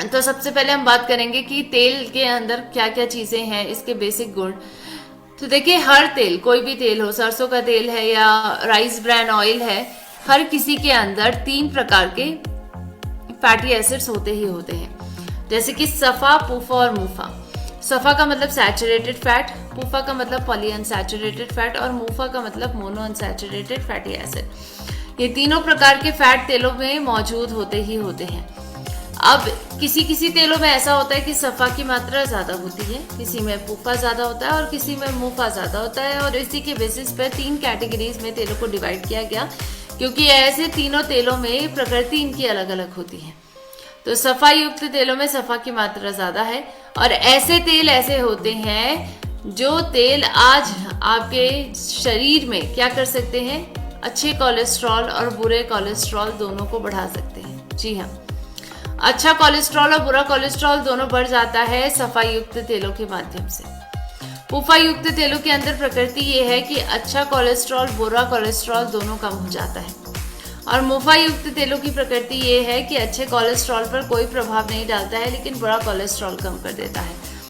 तो सबसे पहले हम बात करेंगे कि तेल के अंदर क्या क्या चीजें हैं, इसके बेसिक गुण। तो देखिए, हर तेल, कोई भी तेल हो, सरसों का तेल है या राइस ब्रान ऑयल है, हर किसी के अंदर 3 प्रकार के फैटी एसिड्स होते ही होते हैं। जैसे कि सफा, पूफा और मुफा। सफा का मतलब सैचुरेटेड फैट, पूफा का मतलब पॉली अनसैचुरेटेड फैट और मुफा का मतलब मोनो अनसैचुरेटेड फैटी एसिड। ये तीनों प्रकार के फैट तेलों में मौजूद होते ही होते हैं। अब किसी किसी तेलों में ऐसा होता है कि सफ़ा की मात्रा ज़्यादा होती है, किसी में पूफा ज़्यादा होता है और किसी में मुफा ज़्यादा होता है, और इसी के बेसिस पर 3 कैटेगरीज में तेलों को डिवाइड किया गया, क्योंकि ऐसे तीनों तेलों में प्रकृति इनकी अलग अलग होती है। तो सफ़ा युक्त तेलों में सफ़ा की मात्रा ज़्यादा है, और ऐसे तेल ऐसे होते हैं जो तेल आज आपके शरीर में क्या कर सकते हैं, अच्छे कोलेस्ट्रॉल और बुरे कोलेस्ट्रॉल दोनों को बढ़ा सकते हैं। जी हाँ, अच्छा कोलेस्ट्रॉल और बुरा कोलेस्ट्रॉल दोनों बढ़ जाता है सफा युक्त तेलों के माध्यम से। पूफा युक्त तेलों के अंदर प्रकृति ये है कि अच्छा कोलेस्ट्रॉल बुरा कोलेस्ट्रॉल दोनों कम हो जाता है, और मुफा युक्त तेलों की प्रकृति ये है कि अच्छे कोलेस्ट्रॉल पर कोई प्रभाव नहीं डालता है लेकिन बुरा कोलेस्ट्रॉल कम कर देता है।